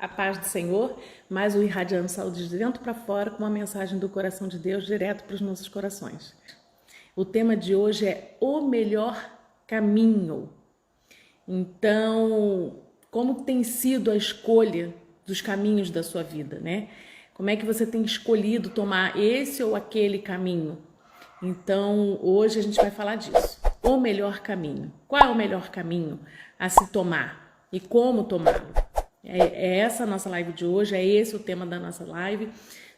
A paz do Senhor, mais o Irradiando Saúde de dentro para fora, com uma mensagem do coração de Deus direto para os nossos corações. O tema de hoje é o melhor caminho. Então, como tem sido a escolha dos caminhos da sua vida, né? Como é que você tem escolhido tomar esse ou aquele caminho? Então, hoje a gente vai falar disso. O melhor caminho. Qual é o melhor caminho a se tomar e como tomá-lo? É essa a nossa live de hoje, é esse o tema da nossa live,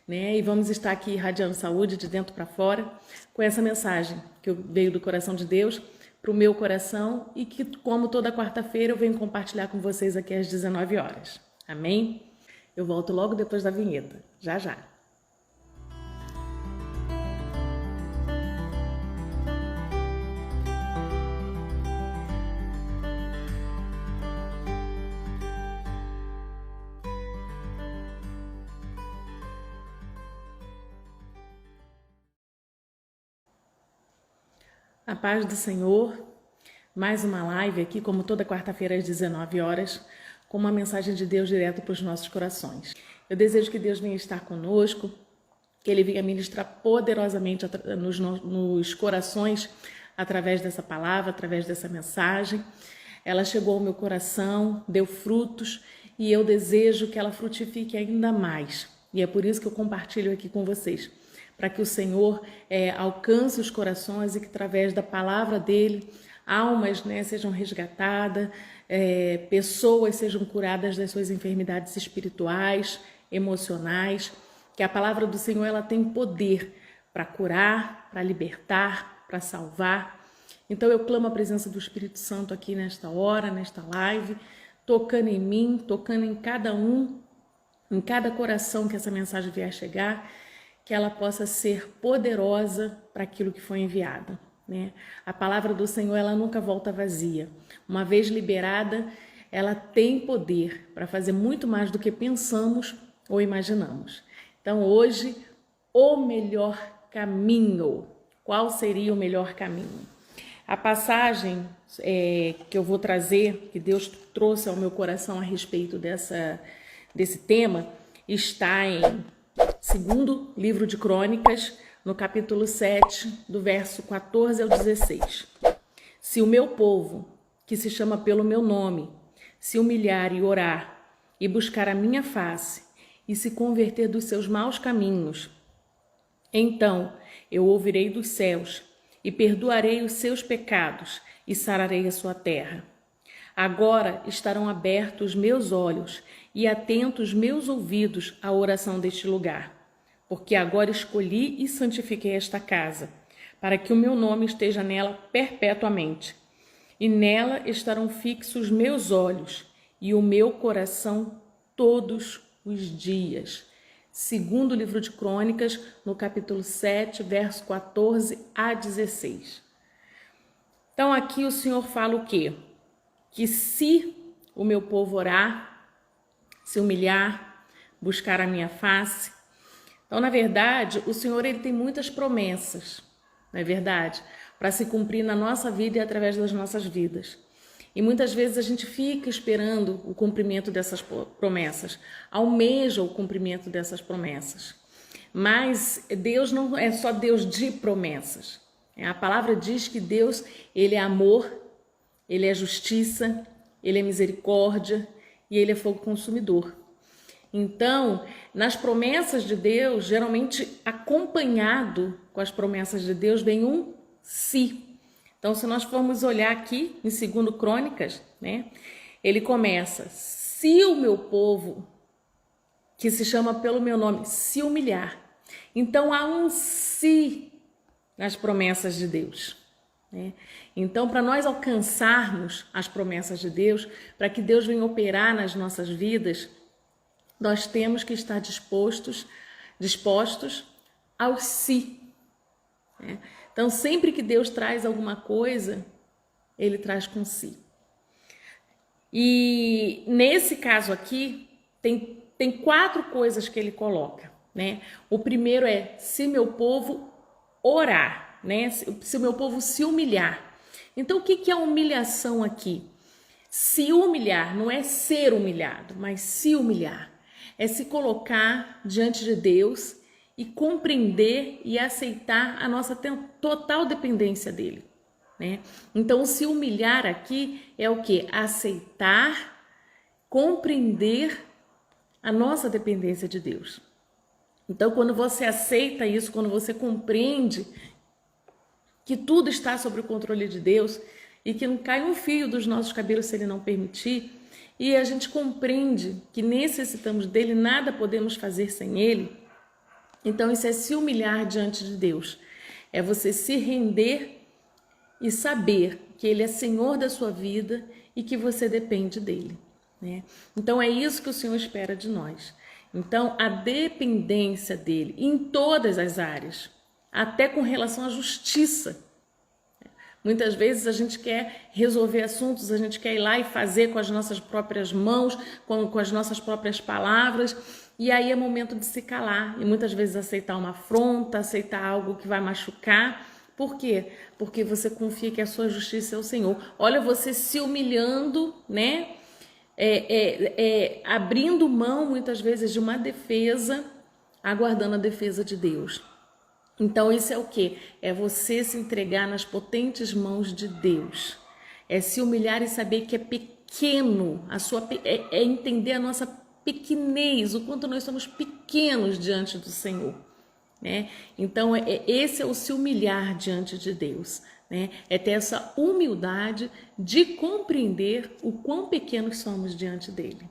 né? E vamos estar aqui irradiando saúde de dentro para fora com essa mensagem que veio do coração de Deus para o meu coração e que, como toda quarta-feira, eu venho compartilhar com vocês aqui às 19 horas. Amém? Eu volto logo depois da vinheta. Já, já. A paz do Senhor, mais uma live aqui, como toda quarta-feira às 19 horas, com uma mensagem de Deus direto para os nossos corações. Eu desejo que Deus venha estar conosco, que Ele venha ministrar poderosamente nos corações através dessa palavra, através dessa mensagem. Ela chegou ao meu coração, deu frutos e eu desejo que ela frutifique ainda mais. E é por isso que eu compartilho aqui com vocês, para que o Senhor alcance os corações e que através da palavra dele, almas sejam resgatadas, pessoas sejam curadas das suas enfermidades espirituais, emocionais, que a palavra do Senhor ela tem poder para curar, para libertar, para salvar. Então eu clamo a presença do Espírito Santo aqui nesta hora, nesta live, tocando em mim, tocando em cada um, em cada coração que essa mensagem vier chegar, que ela possa ser poderosa para aquilo que foi enviado, né? A palavra do Senhor, ela nunca volta vazia. Uma vez liberada, ela tem poder para fazer muito mais do que pensamos ou imaginamos. Então, hoje, o melhor caminho. Qual seria o melhor caminho? A passagem que eu vou trazer, que Deus trouxe ao meu coração a respeito desse tema, está em segundo livro de Crônicas, no capítulo 7, do verso 14 ao 16. Se o meu povo, que se chama pelo meu nome, se humilhar e orar, e buscar a minha face, e se converter dos seus maus caminhos, então eu ouvirei dos céus, e perdoarei os seus pecados, e sararei a sua terra. Agora estarão abertos os meus olhos e atentos meus ouvidos à oração deste lugar, porque agora escolhi e santifiquei esta casa, para que o meu nome esteja nela perpetuamente. E nela estarão fixos meus olhos e o meu coração todos os dias. Segundo livro de Crônicas, no capítulo 7, verso 14 a 16. Então aqui o Senhor fala o quê? Que se o meu povo orar, se humilhar, buscar a minha face. Então, na verdade, o Senhor ele tem muitas promessas, não é verdade? Para se cumprir na nossa vida e através das nossas vidas. E muitas vezes a gente fica esperando o cumprimento dessas promessas, almeja o cumprimento dessas promessas. Mas Deus não é só Deus de promessas. A palavra diz que Deus, ele é amor, ele é justiça, ele é misericórdia e ele é fogo consumidor. Então, nas promessas de Deus, geralmente acompanhado com as promessas de Deus, vem um se. Então, se nós formos olhar aqui em 2 Crônicas, né, ele começa: se o meu povo, que se chama pelo meu nome, se humilhar. Então, há um se nas promessas de Deus, né? Então, para nós alcançarmos as promessas de Deus, para que Deus venha operar nas nossas vidas, nós temos que estar dispostos ao si, né? Então, sempre que Deus traz alguma coisa, Ele traz com si. E nesse caso aqui, tem 4 coisas que Ele coloca, né? O primeiro é: se meu povo orar, né? Se o meu povo se humilhar. Então, o que é a humilhação aqui? Se humilhar não é ser humilhado, mas se humilhar. É se colocar diante de Deus e compreender e aceitar a nossa total dependência dele, né? Então, se humilhar aqui é o quê? Aceitar, compreender a nossa dependência de Deus. Então, quando você aceita isso, quando você compreende que tudo está sob o controle de Deus e que não cai um fio dos nossos cabelos se Ele não permitir, e a gente compreende que necessitamos dele, nada podemos fazer sem Ele, então isso é se humilhar diante de Deus. É você se render e saber que Ele é Senhor da sua vida e que você depende dele, né? Então é isso que o Senhor espera de nós. Então a dependência dele em todas as áreas, até com relação à justiça. Muitas vezes a gente quer resolver assuntos, a gente quer ir lá e fazer com as nossas próprias mãos, com as nossas próprias palavras, e aí é momento de se calar e muitas vezes aceitar uma afronta, aceitar algo que vai machucar. Por quê? Porque você confia que a sua justiça é o Senhor. Olha, você se humilhando, né? Abrindo mão muitas vezes de uma defesa, aguardando a defesa de Deus. Então isso é o quê? É você se entregar nas potentes mãos de Deus. É se humilhar e saber que é pequeno, é entender a nossa pequenez, o quanto nós somos pequenos diante do Senhor, né? Então esse é o se humilhar diante de Deus, né? É ter essa humildade de compreender o quão pequenos somos diante dele.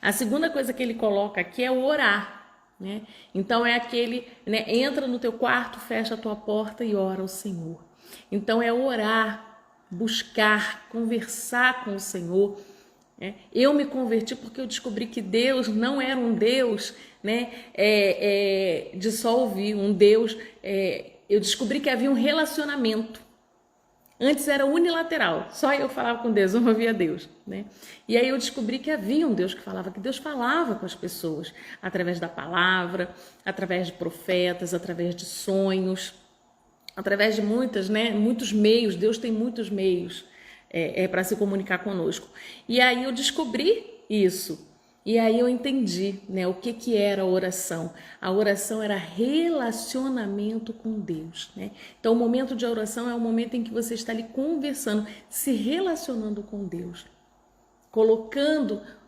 A segunda coisa que ele coloca aqui é o orar, né? Então é aquele, né, entra no teu quarto, fecha a tua porta e ora ao Senhor. Então é orar, buscar, conversar com o Senhor. Eu me converti porque eu descobri que Deus não era um Deus, né, de só ouvir, um Deus. Eu descobri que havia um relacionamento. Antes era unilateral, só eu falava com Deus, eu ouvia Deus, né? E aí eu descobri que havia um Deus que Deus falava com as pessoas, através da palavra, através de profetas, através de sonhos, através de muitos meios. Deus tem muitos meios para se comunicar conosco. E aí eu descobri isso. E aí eu entendi, né, o que era a oração. A oração era relacionamento com Deus, né? Então o momento de oração é o momento em que você está ali conversando, se relacionando com Deus,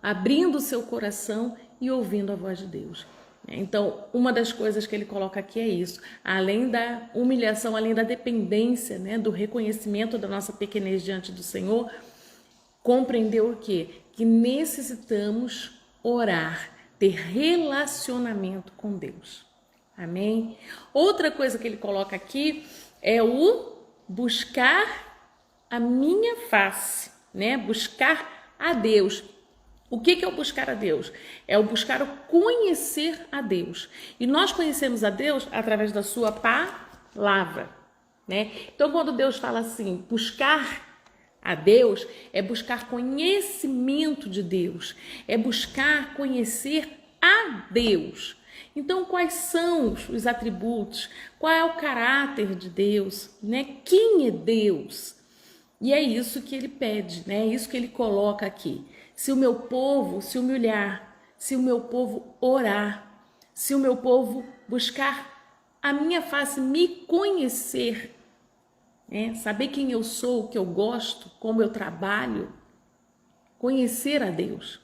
abrindo o seu coração e ouvindo a voz de Deus. Então uma das coisas que ele coloca aqui é isso, além da humilhação, além da dependência, né, do reconhecimento da nossa pequenez diante do Senhor, compreender o quê? Que necessitamos orar, ter relacionamento com Deus. Amém? Outra coisa que ele coloca aqui é o buscar a minha face, né? Buscar a Deus. O que é o buscar a Deus? É o buscar o conhecer a Deus. E nós conhecemos a Deus através da sua palavra, né? Então quando Deus fala assim, buscar a Deus, é buscar conhecimento de Deus, é buscar conhecer a Deus. Então, quais são os atributos? Qual é o caráter de Deus, né? Quem é Deus? E é isso que ele pede, né? É isso que ele coloca aqui. Se o meu povo se humilhar, se o meu povo orar, se o meu povo buscar a minha face, me conhecer, saber quem eu sou, o que eu gosto, como eu trabalho, conhecer a Deus.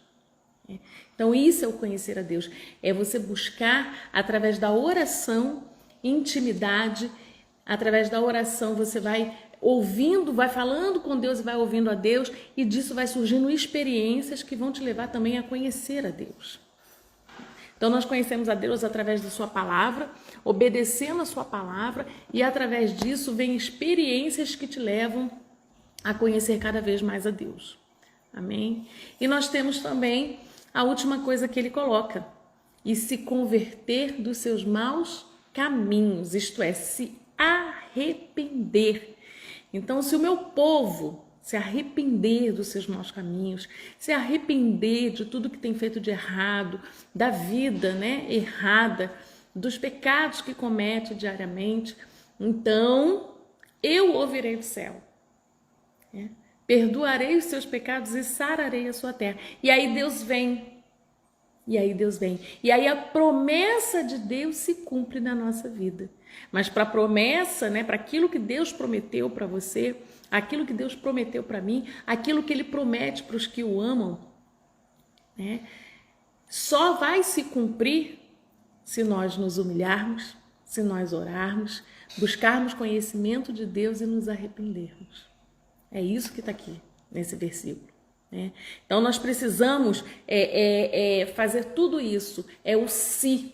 Então isso é o conhecer a Deus, é você buscar através da oração, intimidade. Através da oração você vai ouvindo, vai falando com Deus e vai ouvindo a Deus, e disso vai surgindo experiências que vão te levar também a conhecer a Deus. Então nós conhecemos a Deus através da sua palavra, obedecendo a sua palavra, e através disso vem experiências que te levam a conhecer cada vez mais a Deus. Amém? E nós temos também a última coisa que ele coloca: e se converter dos seus maus caminhos, isto é, se arrepender. Então, se o meu povo se arrepender dos seus maus caminhos, se arrepender de tudo que tem feito de errado, da vida, né, errada, dos pecados que comete diariamente, então eu ouvirei do céu. perdoarei os seus pecados e sararei a sua terra. E aí Deus vem. E aí a promessa de Deus se cumpre na nossa vida. Mas para a promessa, né, para aquilo que Deus prometeu para você, aquilo que Deus prometeu para mim, aquilo que Ele promete para os que o amam, né, só vai se cumprir se nós nos humilharmos, se nós orarmos, buscarmos conhecimento de Deus e nos arrependermos. É isso que está aqui nesse versículo. Então nós precisamos fazer tudo isso, é o se,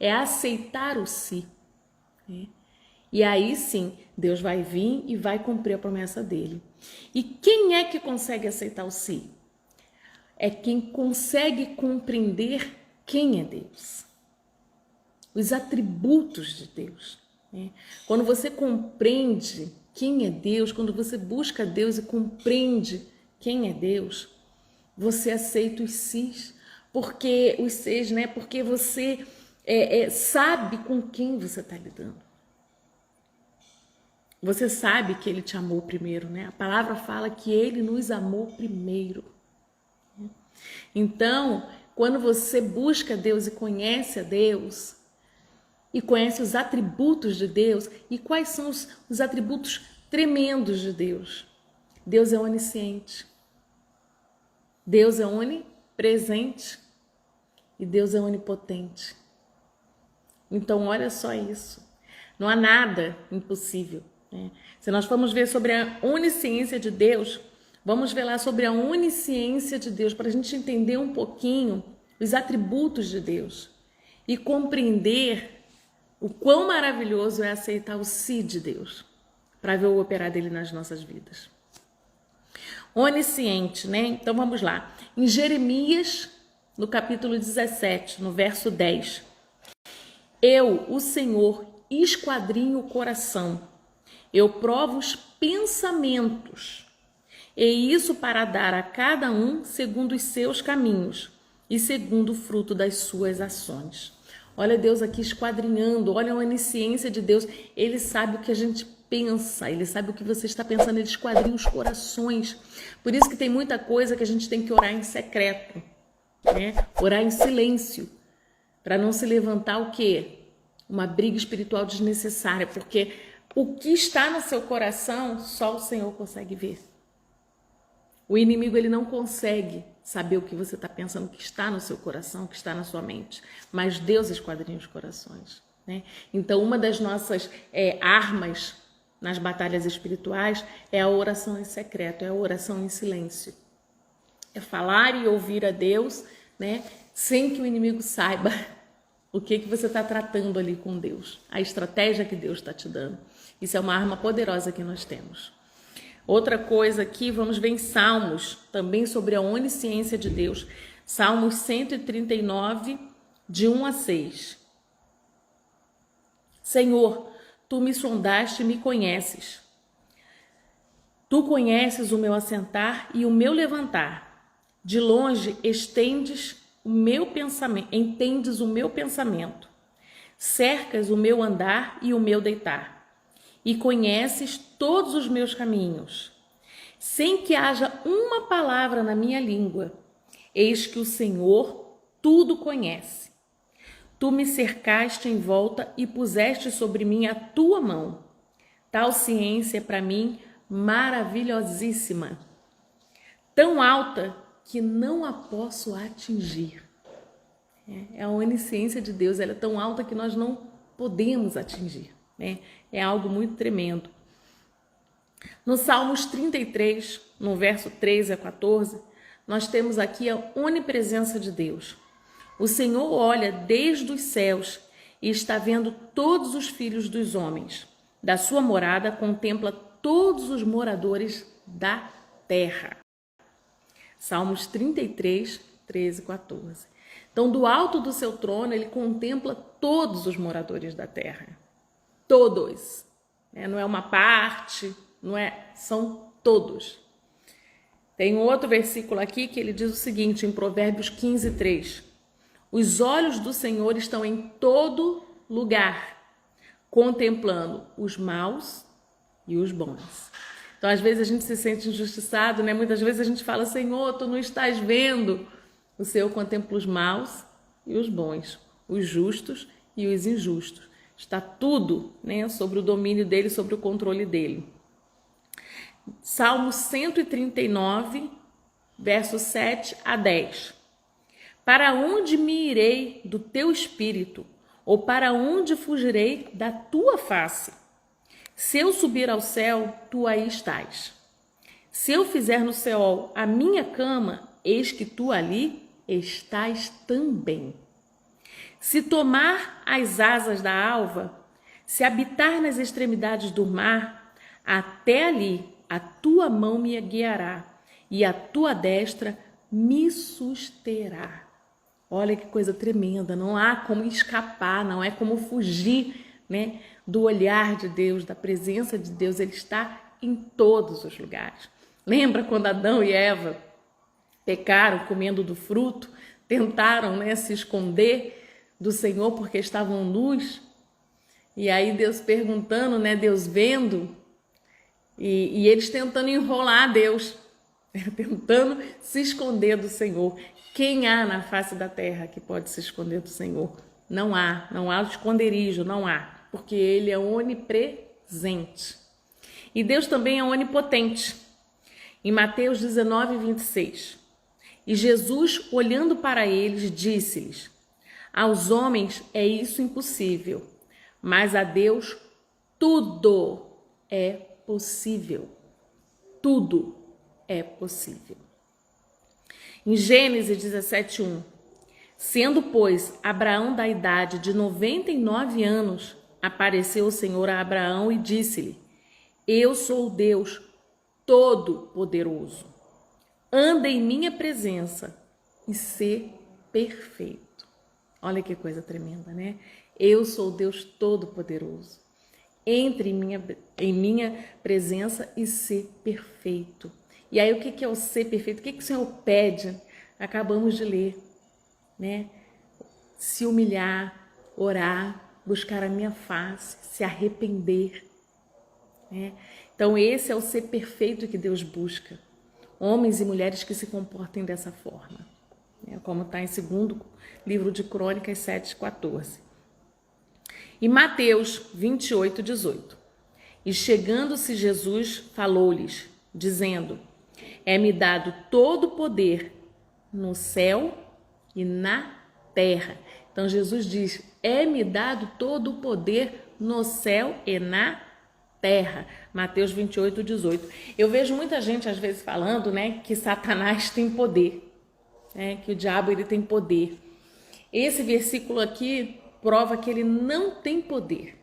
é aceitar o se. E aí sim, Deus vai vir e vai cumprir a promessa dele. E quem é que consegue aceitar o se? É quem consegue compreender quem é Deus, os atributos de Deus. Quando você compreende quem é Deus, quando você busca Deus e compreende quem é Deus, você aceita os sis, porque os seis, né? Porque você sabe com quem você está lidando. Você sabe que Ele te amou primeiro, né? A palavra fala que Ele nos amou primeiro. Então, quando você busca Deus e conhece a Deus, e conhece os atributos de Deus. E quais são os atributos tremendos de Deus? Deus é onisciente. Deus é onipresente. E Deus é onipotente. Então, olha só isso. Não há nada impossível. Se nós formos ver sobre a onisciência de Deus, vamos ver lá sobre a onisciência de Deus, para a gente entender um pouquinho os atributos de Deus e compreender o quão maravilhoso é aceitar o si de Deus, para ver o operar dele nas nossas vidas. Onisciente, né? Então vamos lá. Em Jeremias, no capítulo 17, no verso 10. Eu, o Senhor, esquadrinho o coração. Eu provo os pensamentos. E isso para dar a cada um segundo os seus caminhos e segundo o fruto das suas ações. Olha Deus aqui esquadrinhando, olha a onisciência de Deus. Ele sabe o que a gente pensa, Ele sabe o que você está pensando, Ele esquadrinha os corações. Por isso que tem muita coisa que a gente tem que orar em secreto, né? Orar em silêncio, para não se levantar o quê? Uma briga espiritual desnecessária, porque o que está no seu coração, só o Senhor consegue ver. O inimigo, ele não consegue saber o que você está pensando, que está no seu coração, que está na sua mente. Mas Deus esquadrinha os corações, né? Então, uma das nossas armas nas batalhas espirituais é a oração em secreto, é a oração em silêncio. É falar e ouvir a Deus, né? Sem que o inimigo saiba o que você está tratando ali com Deus. A estratégia que Deus está te dando. Isso é uma arma poderosa que nós temos. Outra coisa aqui, vamos ver em Salmos, também sobre a onisciência de Deus. Salmos 139, de 1 a 6. Senhor, Tu me sondaste e me conheces. Tu conheces o meu assentar e o meu levantar. De longe entendes o meu pensamento. Cercas o meu andar e o meu deitar. E conheces todos os meus caminhos, sem que haja uma palavra na minha língua. Eis que o Senhor tudo conhece. Tu me cercaste em volta e puseste sobre mim a tua mão. Tal ciência é para mim maravilhosíssima, tão alta que não a posso atingir. É a onisciência de Deus, ela é tão alta que nós não podemos atingir. É algo muito tremendo. No Salmos 33, no verso 13 a 14, nós temos aqui a onipresença de Deus. O Senhor olha desde os céus e está vendo todos os filhos dos homens. Da sua morada contempla todos os moradores da terra. Salmos 33, 13 e 14. Então, do alto do seu trono, ele contempla todos os moradores da terra. Todos, não é uma parte, são todos. Tem um outro versículo aqui que ele diz o seguinte, em Provérbios 15, 3. Os olhos do Senhor estão em todo lugar, contemplando os maus e os bons. Então, às vezes a gente se sente injustiçado, né? Muitas vezes a gente fala, Senhor, tu não estás vendo. O Senhor contempla os maus e os bons, os justos e os injustos. Está tudo, né, sobre o domínio dele, sobre o controle dele. Salmo 139, versos 7 a 10. Para onde me irei do teu espírito? Ou para onde fugirei da tua face? Se eu subir ao céu, tu aí estás. Se eu fizer no céu a minha cama, eis que tu ali estás também. Se tomar as asas da alva, se habitar nas extremidades do mar, até ali a tua mão me guiará e a tua destra me susterá. Olha que coisa tremenda, não há como escapar, não é como fugir, né, do olhar de Deus, da presença de Deus. Ele está em todos os lugares. Lembra quando Adão e Eva pecaram comendo do fruto, tentaram, né, se esconder do Senhor porque estavam nus? E aí Deus perguntando, né, Deus vendo, e eles tentando enrolar Deus, tentando se esconder do Senhor. Quem há na face da terra que pode se esconder do Senhor? Não há esconderijo, não há, porque Ele é onipresente. E Deus também é onipotente. Em Mateus 19, 26. E Jesus, olhando para eles, disse-lhes: aos homens é isso impossível, mas a Deus tudo é possível. Tudo é possível. Em Gênesis 17:1, sendo, pois, Abraão da idade de 99 anos, apareceu o Senhor a Abraão e disse-lhe: eu sou o Deus Todo-Poderoso. Anda em minha presença e sê perfeito. Olha que coisa tremenda, né? Eu sou o Deus Todo-Poderoso. Entre em minha presença e ser perfeito. E aí, o que é o ser perfeito? O que o Senhor pede? Acabamos de ler, né? Se humilhar, orar, buscar a minha face, se arrepender, né? Então, esse é o ser perfeito que Deus busca. Homens e mulheres que se comportem dessa forma, né? Como está em 2º livro de Crônicas 7:14. E Mateus 28:18. E chegando-se Jesus, falou-lhes, dizendo: é-me dado todo o poder no céu e na terra. Então Jesus diz: é-me dado todo o poder no céu e na terra. Mateus 28:18. Eu vejo muita gente às vezes falando, né, que Satanás tem poder, né, que o diabo ele tem poder. Esse versículo aqui prova que ele não tem poder.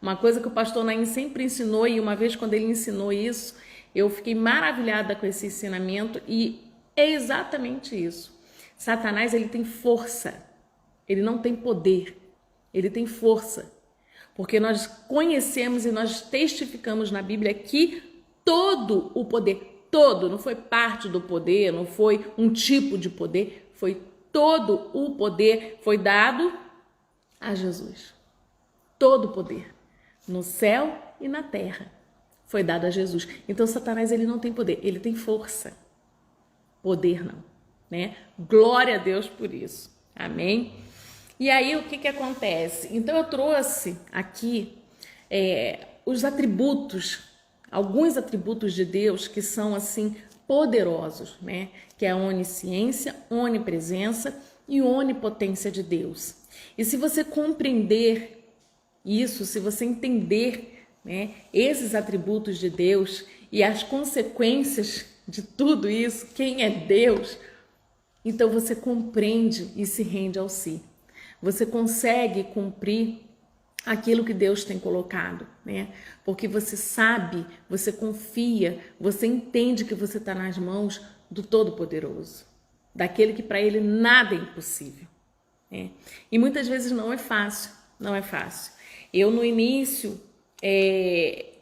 Uma coisa que o pastor Naim sempre ensinou, e uma vez quando ele ensinou isso, eu fiquei maravilhada com esse ensinamento, e é exatamente isso. Satanás, ele tem força, ele não tem poder, ele tem força. Porque nós conhecemos e nós testificamos na Bíblia que todo o poder, todo, não foi parte do poder, não foi um tipo de poder, foi todo o poder foi dado a Jesus. Todo o poder, no céu e na terra, foi dado a Jesus. Então, Satanás, ele não tem poder, ele tem força. Poder não, né? Glória a Deus por isso. Amém? E aí, o que acontece? Então, eu trouxe aqui os atributos, alguns atributos de Deus que são, assim, poderosos, né? Que é a onisciência, onipresença e onipotência de Deus. E se você compreender isso, se você entender, né, esses atributos de Deus e as consequências de tudo isso, quem é Deus, então você compreende e se rende ao si. Você consegue cumprir aquilo que Deus tem colocado, né? Porque você sabe, você confia, você entende que você está nas mãos do Todo-Poderoso, daquele que para ele nada é impossível, né? E muitas vezes não é fácil, não é fácil. Eu no início,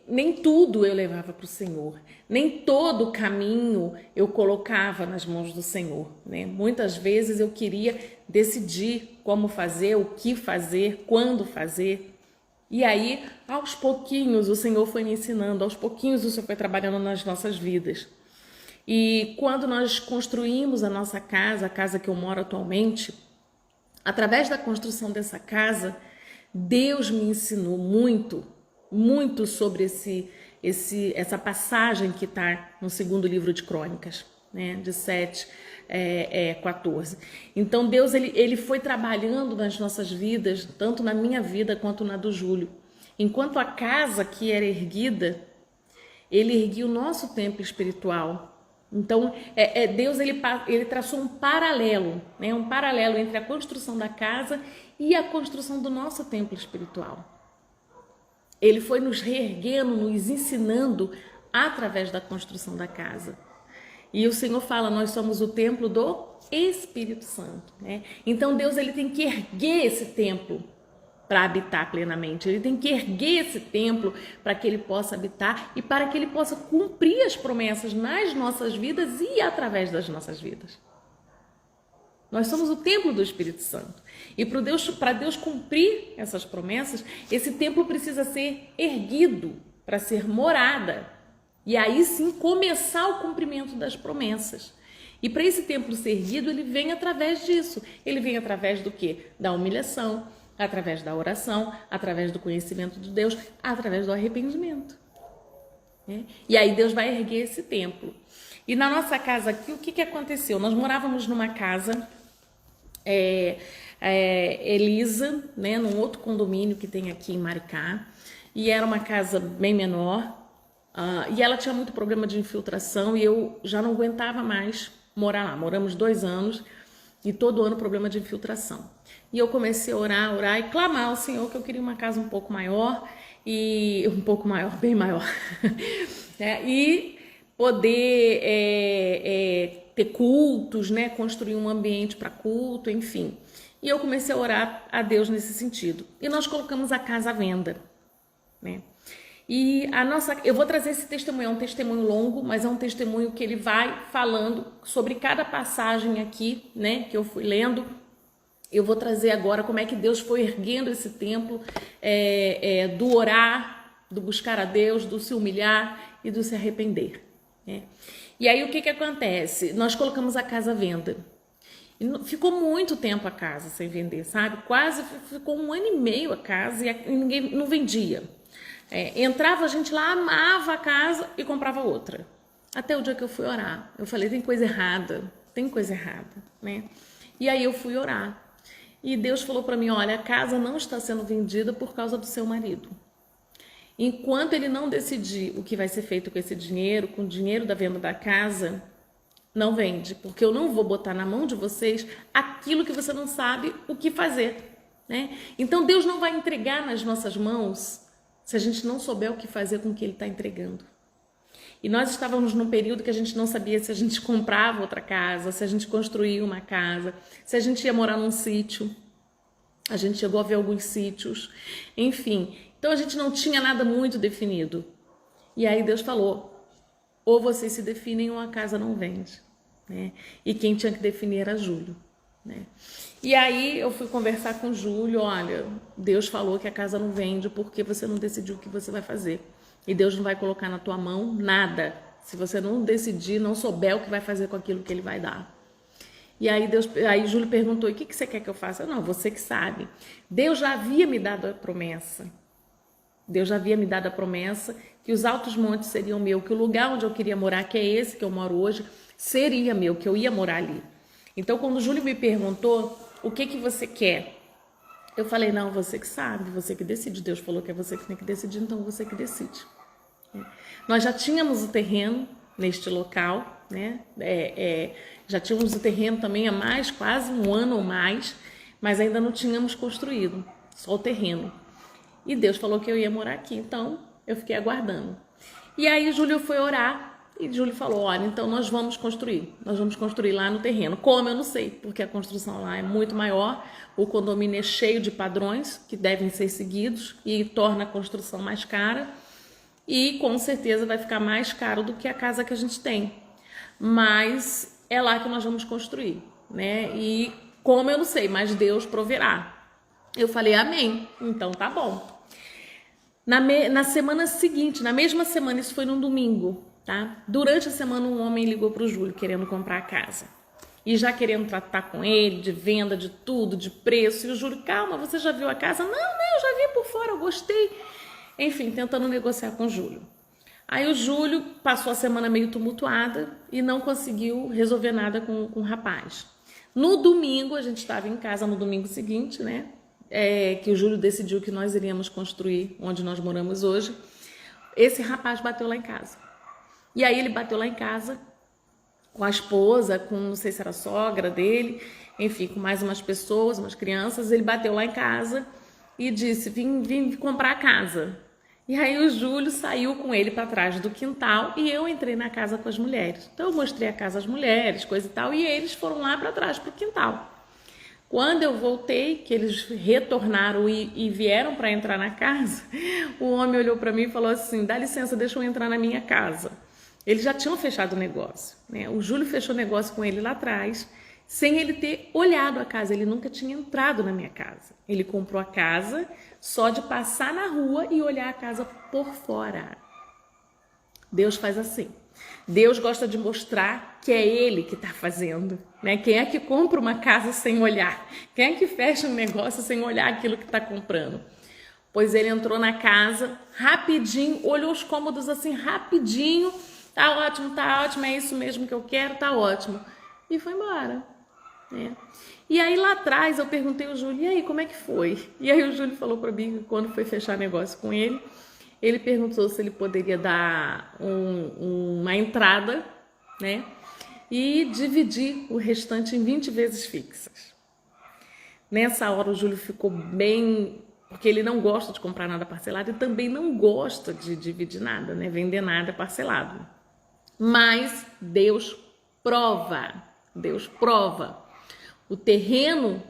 nem tudo eu levava para o Senhor, nem todo o caminho eu colocava nas mãos do Senhor, né? Muitas vezes eu queria decidir como fazer, o que fazer, quando fazer, E aí, aos pouquinhos, o Senhor foi me ensinando, aos pouquinhos o Senhor foi trabalhando nas nossas vidas. E quando nós construímos a nossa casa, a casa que eu moro atualmente, através da construção dessa casa, Deus me ensinou muito, muito sobre essa passagem que está no segundo livro de Crônicas, né, de 7:14. Então Deus ele foi trabalhando nas nossas vidas, tanto na minha vida quanto na do Júlio. Enquanto a casa que era erguida, ele erguia o nosso templo espiritual. Então Deus ele traçou um paralelo, né, um paralelo entre a construção da casa e a construção do nosso templo espiritual. Ele foi nos reerguendo, nos ensinando através da construção da casa. E o Senhor fala, nós somos o templo do Espírito Santo, né? Então Deus ele tem que erguer esse templo para habitar plenamente. Ele tem que erguer esse templo para que ele possa habitar e para que ele possa cumprir as promessas nas nossas vidas e através das nossas vidas. Nós somos o templo do Espírito Santo. E para Deus cumprir essas promessas, esse templo precisa ser erguido para ser morada. E aí sim começar o cumprimento das promessas. E para esse templo ser erguido, ele vem através disso. Ele vem através do quê? Da humilhação, através da oração, através do conhecimento de Deus, através do arrependimento. E aí Deus vai erguer esse templo. E na nossa casa aqui, o que aconteceu? Nós morávamos numa casa, Elisa, né, num outro condomínio que tem aqui em Maricá. E era uma casa bem menor. E ela tinha muito problema de infiltração e eu já não aguentava mais morar lá. Moramos 2 anos e todo ano problema de infiltração. E eu comecei a orar e clamar ao Senhor que eu queria uma casa um pouco maior, bem maior, e poder ter cultos, né? Construir um ambiente para culto, enfim. E eu comecei a orar a Deus nesse sentido. E nós colocamos a casa à venda, né? E eu vou trazer esse testemunho, é um testemunho longo, mas é um testemunho que ele vai falando sobre cada passagem aqui, né, que eu fui lendo. Eu vou trazer agora como é que Deus foi erguendo esse templo, do orar, do buscar a Deus, do se humilhar e do se arrepender, né? E aí o que acontece? Nós colocamos a casa à venda. E ficou muito tempo a casa sem vender, sabe? Quase ficou 1 ano e meio a casa e ninguém não vendia. Entrava a gente lá, amava a casa e comprava outra. Até o dia que eu fui orar. Eu falei, tem coisa errada, né? E aí eu fui orar. E Deus falou para mim, olha, a casa não está sendo vendida por causa do seu marido. Enquanto ele não decidir o que vai ser feito com esse dinheiro, com o dinheiro da venda da casa, não vende. Porque eu não vou botar na mão de vocês aquilo que você não sabe o que fazer, né? Então Deus não vai entregar nas nossas mãos se a gente não souber o que fazer com o que ele está entregando. E nós estávamos num período que a gente não sabia se a gente comprava outra casa, se a gente construía uma casa, se a gente ia morar num sítio. A gente chegou a ver alguns sítios, enfim. Então a gente não tinha nada muito definido. E aí Deus falou, ou vocês se definem ou a casa não vende, né? E quem tinha que definir era Júlio, né? E aí eu fui conversar com o Júlio, olha, Deus falou que a casa não vende porque você não decidiu o que você vai fazer. E Deus não vai colocar na tua mão nada, se você não decidir, não souber o que vai fazer com aquilo que ele vai dar. E aí Júlio perguntou, e o que você quer que eu faça? Não, você que sabe. Deus já havia me dado a promessa. Deus já havia me dado a promessa que os altos montes seriam meu, que o lugar onde eu queria morar, que é esse que eu moro hoje, seria meu, que eu ia morar ali. Então, quando o Júlio me perguntou, o que você quer? Eu falei, não, você que sabe, você que decide. Deus falou que é você que tem que decidir, então você que decide. Nós já tínhamos o terreno neste local, né? Já tínhamos o terreno também há quase 1 ano ou mais, mas ainda não tínhamos construído, só o terreno. E Deus falou que eu ia morar aqui, então eu fiquei aguardando. E aí Júlio foi orar. E Júlio falou, olha, então nós vamos construir lá no terreno. Como? Eu não sei, porque a construção lá é muito maior, o condomínio é cheio de padrões que devem ser seguidos e torna a construção mais cara e com certeza vai ficar mais caro do que a casa que a gente tem. Mas é lá que nós vamos construir, né? E como eu não sei, mas Deus proverá. Eu falei, amém, então tá bom. Na semana seguinte, na mesma semana, isso foi num domingo, tá? Durante a semana, um homem ligou para o Júlio querendo comprar a casa. E já querendo tratar com ele, de venda, de tudo, de preço. E o Júlio, calma, você já viu a casa? Não, eu já vi por fora, eu gostei. Enfim, tentando negociar com o Júlio. Aí o Júlio passou a semana meio tumultuada e não conseguiu resolver nada com o rapaz. No domingo, a gente estava em casa no domingo seguinte, né? Que o Júlio decidiu que nós iríamos construir onde nós moramos hoje. Esse rapaz bateu lá em casa. E aí ele bateu lá em casa com a esposa, com não sei se era a sogra dele, enfim, com mais umas pessoas, umas crianças. Ele bateu lá em casa e disse, vim comprar a casa. E aí o Júlio saiu com ele para trás do quintal e eu entrei na casa com as mulheres. Então eu mostrei a casa às mulheres, coisa e tal, e eles foram lá para trás pro quintal. Quando eu voltei, que eles retornaram e vieram para entrar na casa, o homem olhou para mim e falou assim, dá licença, deixa eu entrar na minha casa. Eles já tinham fechado o negócio, né? O Júlio fechou o negócio com ele lá atrás, sem ele ter olhado a casa. Ele nunca tinha entrado na minha casa. Ele comprou a casa só de passar na rua e olhar a casa por fora. Deus faz assim. Deus gosta de mostrar que é Ele que está fazendo, né? Quem é que compra uma casa sem olhar? Quem é que fecha um negócio sem olhar aquilo que está comprando? Pois ele entrou na casa rapidinho, olhou os cômodos assim rapidinho. Tá ótimo, é isso mesmo que eu quero, tá ótimo. E foi embora, né? E aí lá atrás eu perguntei ao Júlio, e aí, como é que foi? E aí o Júlio falou para mim que quando foi fechar negócio com ele, ele perguntou se ele poderia dar uma entrada, né? E dividir o restante em 20 vezes fixas. Nessa hora o Júlio ficou bem, porque ele não gosta de comprar nada parcelado e também não gosta de dividir nada, né? Vender nada parcelado. Mas Deus prova. O terreno,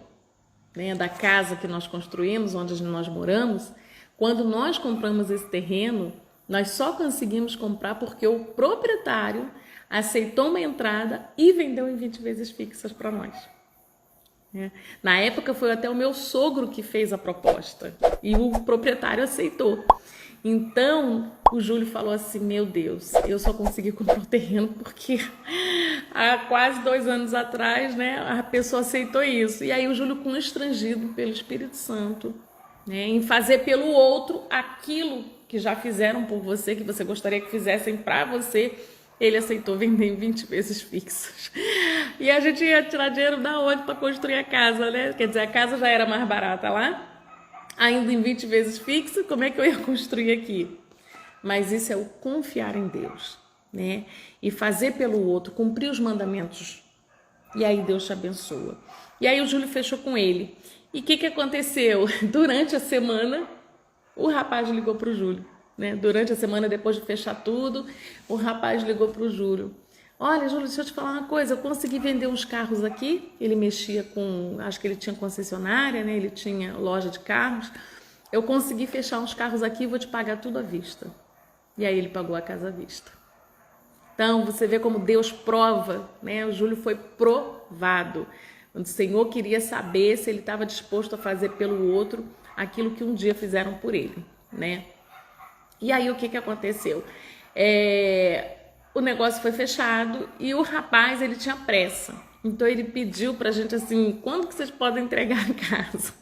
né, da casa que nós construímos, onde nós moramos, quando nós compramos esse terreno, nós só conseguimos comprar porque o proprietário aceitou uma entrada e vendeu em 20 vezes fixas para nós. Na época foi até o meu sogro que fez a proposta e o proprietário aceitou. Então o Júlio falou assim, meu Deus, eu só consegui comprar o terreno porque há quase 2 anos atrás, né, a pessoa aceitou isso. E aí o Júlio, constrangido pelo Espírito Santo, né, em fazer pelo outro aquilo que já fizeram por você, que você gostaria que fizessem para você, ele aceitou vender em 20 vezes fixas. E a gente ia tirar dinheiro da onde para construir a casa, né? Quer dizer, a casa já era mais barata lá, ainda em 20 vezes fixa, como é que eu ia construir aqui? Mas isso é o confiar em Deus, né? E fazer pelo outro, cumprir os mandamentos. E aí Deus te abençoa. E aí o Júlio fechou com ele. E o que aconteceu? Durante a semana, o rapaz ligou para o Júlio, né? Durante a semana, depois de fechar tudo, o rapaz ligou para o Júlio. Olha, Júlio, deixa eu te falar uma coisa, eu consegui vender uns carros aqui. Ele mexia com, acho que ele tinha concessionária, né? Ele tinha loja de carros. Eu consegui fechar uns carros aqui, vou te pagar tudo à vista. E aí ele pagou a casa à vista. Então, você vê como Deus prova, né? O Júlio foi provado. O Senhor queria saber se ele estava disposto a fazer pelo outro aquilo que um dia fizeram por ele, né? E aí o que aconteceu? O negócio foi fechado e o rapaz, ele tinha pressa. Então ele pediu pra gente assim, quando que vocês podem entregar a casa?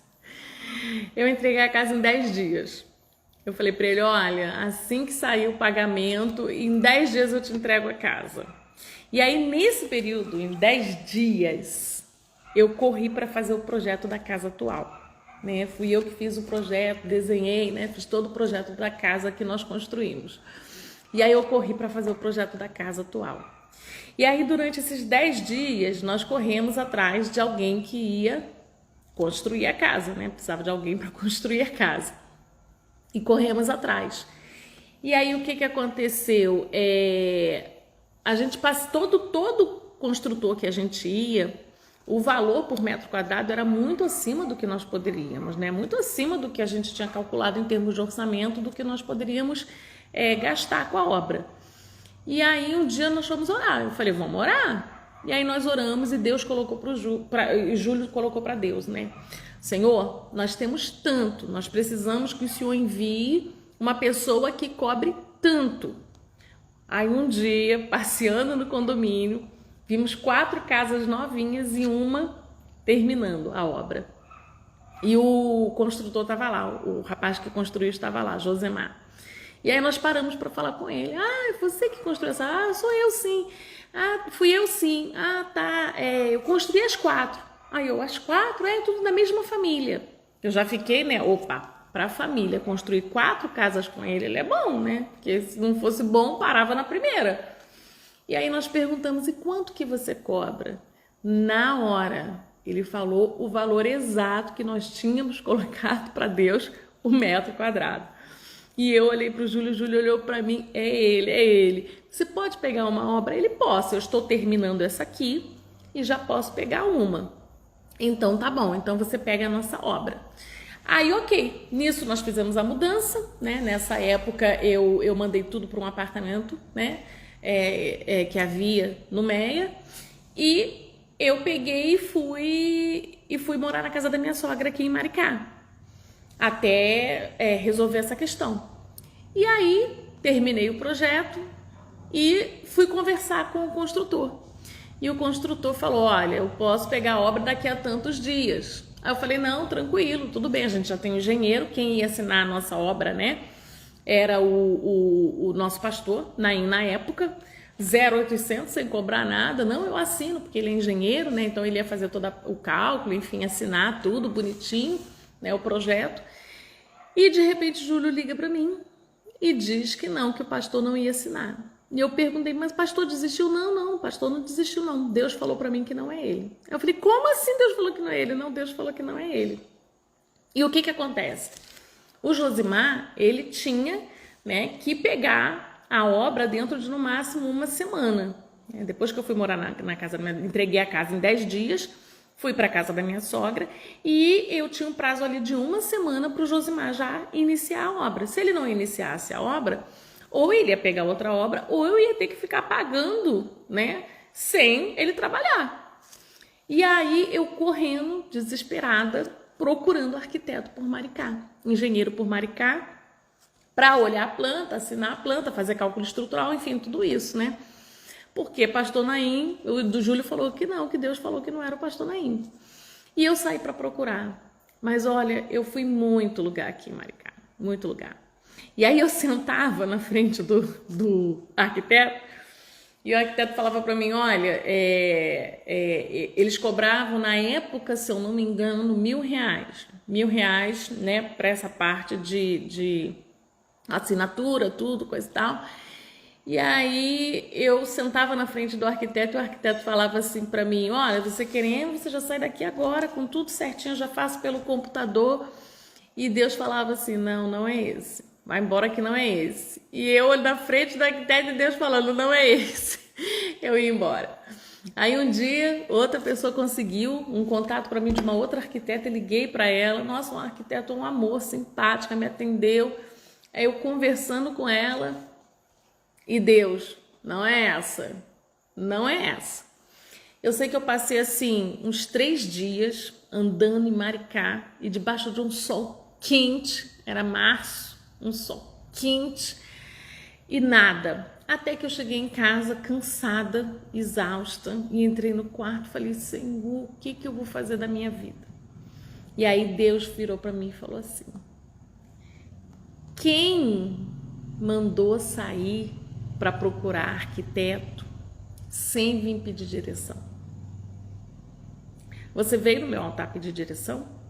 Eu entreguei a casa em 10 dias. Eu falei pra ele, olha, assim que sair o pagamento, em 10 dias eu te entrego a casa. E aí nesse período, em 10 dias, eu corri para fazer o projeto da casa atual. Né? Fui eu que fiz o projeto, desenhei, né? Fiz todo o projeto da casa que nós construímos. E aí eu corri para fazer o projeto da casa atual. E aí durante esses 10 dias nós corremos atrás de alguém que ia construir a casa, né? Precisava de alguém para construir a casa. E corremos atrás. E aí o que aconteceu? A gente passou todo construtor que a gente ia, o valor por metro quadrado era muito acima do que nós poderíamos, né? Muito acima do que a gente tinha calculado em termos de orçamento, do que nós poderíamos gastar com a obra. E aí um dia nós fomos orar. Eu falei, vamos orar? E aí nós oramos e Deus colocou Júlio colocou para Deus, né? Senhor, nós temos tanto, nós precisamos que o Senhor envie uma pessoa que cobre tanto. Aí um dia, passeando no condomínio, vimos 4 casas novinhas e uma terminando a obra. E o construtor estava lá, o rapaz que construiu estava lá, Josemar. E aí nós paramos para falar com ele. Ah, você que construiu essa? Ah, sou eu sim. Ah, fui eu sim. Ah, tá. Eu construí as 4. Aí eu, as 4? Tudo da mesma família. Eu já fiquei, né? Opa, para a família construir 4 casas com ele é bom, né? Porque se não fosse bom, parava na primeira. E aí nós perguntamos, e quanto que você cobra? Na hora, ele falou o valor exato que nós tínhamos colocado para Deus, o metro quadrado. E eu olhei para o Júlio olhou para mim, é ele. Você pode pegar uma obra? Ele, posso, eu estou terminando essa aqui e já posso pegar uma. Então tá bom, então você pega a nossa obra. Aí ok, nisso nós fizemos a mudança, né? Nessa época eu mandei tudo para um apartamento, né? Que havia no Meia, e eu peguei e fui morar na casa da minha sogra aqui em Maricá, até resolver essa questão. E aí terminei o projeto e fui conversar com o construtor. E o construtor falou, olha, eu posso pegar a obra daqui a tantos dias. Aí eu falei, não, tranquilo, tudo bem, a gente já tem um engenheiro, quem ia assinar a nossa obra, né? Era o nosso pastor, Naim, na época, 0,800, sem cobrar nada. Não, eu assino, porque ele é engenheiro, né? Então ele ia fazer todo o cálculo, enfim, assinar tudo bonitinho, né? O projeto. E de repente Júlio liga para mim e diz que não, que o pastor não ia assinar. E eu perguntei, mas o pastor desistiu? Não, o pastor não desistiu não. Deus falou para mim que não é ele. Eu falei, como assim Deus falou que não é ele? Não, Deus falou que não é ele. E o que acontece? O Josemar, ele tinha, né, que pegar a obra dentro de no máximo uma semana. Depois que eu fui morar na casa, entreguei a casa em 10 dias, fui para a casa da minha sogra e eu tinha um prazo ali de uma semana para o Josemar já iniciar a obra. Se ele não iniciasse a obra, ou ele ia pegar outra obra, ou eu ia ter que ficar pagando, né, sem ele trabalhar. E aí eu correndo, desesperada, procurando arquiteto por Maricá, engenheiro por Maricá, para olhar a planta, assinar a planta, fazer cálculo estrutural, enfim, tudo isso, né? Porque pastor Naim, o do Júlio falou que não, que Deus falou que não era o pastor Naim. E eu saí para procurar. Mas olha, eu fui muito lugar aqui em Maricá, muito lugar. E aí eu sentava na frente do arquiteto, e o arquiteto falava para mim, olha, eles cobravam na época, se eu não me engano, R$1.000. R$1.000, né, para essa parte de assinatura, tudo, coisa e tal. E aí eu sentava na frente do arquiteto e o arquiteto falava assim para mim, olha, você querendo, você já sai daqui agora, com tudo certinho, eu já faço pelo computador. E Deus falava assim, não é esse. Vai embora que não é esse. E eu na frente do arquiteto e Deus falando, não é esse. Eu ia embora. Aí um dia, outra pessoa conseguiu um contato para mim de uma outra arquiteta, eu liguei para ela. Nossa, um arquiteto, um amor, simpática, me atendeu. Aí eu conversando com ela e Deus, não é essa. Não é essa. Eu sei que eu passei assim uns 3 dias andando em Maricá e debaixo de um sol quente, era março, um sol quente e nada. Até que eu cheguei em casa cansada, exausta e entrei no quarto e falei, Senhor, o que eu vou fazer da minha vida? E aí Deus virou para mim e falou assim, quem mandou sair para procurar arquiteto sem vir pedir direção? Você veio no meu altar pedir direção?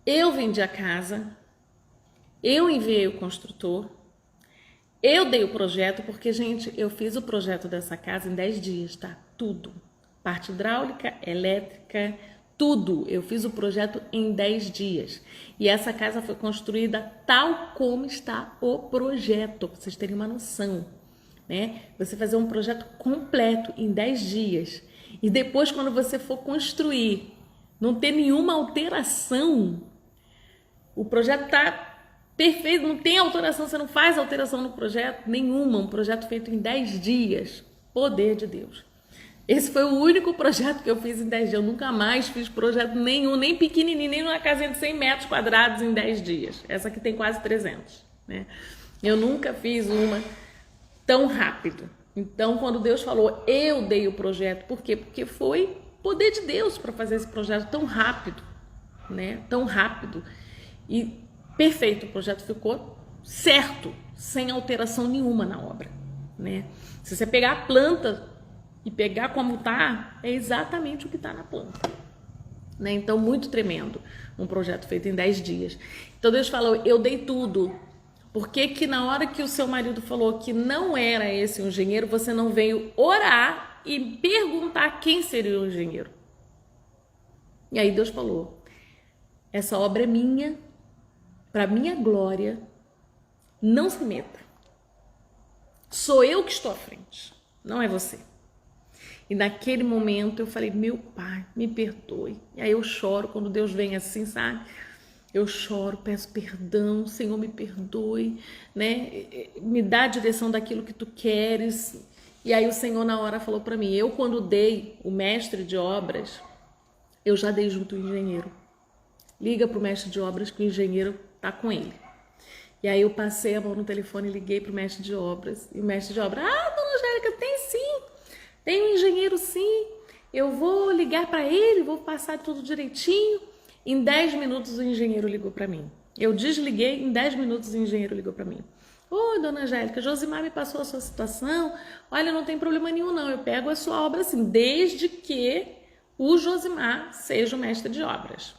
Eu vendi a casa, eu enviei o construtor, eu dei o projeto, porque, gente, eu fiz o projeto dessa casa em 10 dias, tá? Tudo. Parte hidráulica, elétrica, tudo. Eu fiz o projeto em 10 dias. E essa casa foi construída tal como está o projeto, pra vocês terem uma noção, né? Você fazer um projeto completo em 10 dias. E depois, quando você for construir, não ter nenhuma alteração, o projeto está perfeito, não tem alteração, você não faz alteração no projeto nenhuma, um projeto feito em 10 dias, poder de Deus. Esse foi o único projeto que eu fiz em 10 dias. Eu nunca mais fiz projeto nenhum, nem pequenininho, nem numa casinha de 100 metros quadrados em 10 dias. Essa aqui tem quase 300, né? Eu nunca fiz uma tão rápido. Então, quando Deus falou, eu dei o projeto. Por quê? Porque foi poder de Deus para fazer esse projeto tão rápido, né? Tão rápido. E perfeito, o projeto ficou certo, sem alteração nenhuma na obra, né? Se você pegar a planta e pegar como tá, é exatamente o que tá na planta, né? Então, muito tremendo, um projeto feito em 10 dias. Então, Deus falou, eu dei tudo. Por que que na hora que o seu marido falou que não era esse o engenheiro, você não veio orar e perguntar quem seria o engenheiro? E aí Deus falou, essa obra é minha, para minha glória, não se meta. Sou eu que estou à frente, não é você. E naquele momento eu falei, meu pai, me perdoe. E aí eu choro quando Deus vem assim, sabe? Eu choro, peço perdão, Senhor, me perdoe, né? Me dá a direção daquilo que tu queres. E aí o Senhor na hora falou para mim, eu quando dei o mestre de obras, eu já dei junto o engenheiro. Liga pro mestre de obras que o engenheiro tá com ele. E aí eu passei a mão no telefone e liguei pro mestre de obras. E o mestre de obras, dona Angélica, tem sim, tem um engenheiro sim. Eu vou ligar para ele, vou passar tudo direitinho. Em 10 minutos o engenheiro ligou para mim. Eu desliguei, em 10 minutos o engenheiro ligou para mim. Oi, dona Angélica, Josimar me passou a sua situação. Olha, não tem problema nenhum não, eu pego a sua obra assim, desde que o Josimar seja o mestre de obras.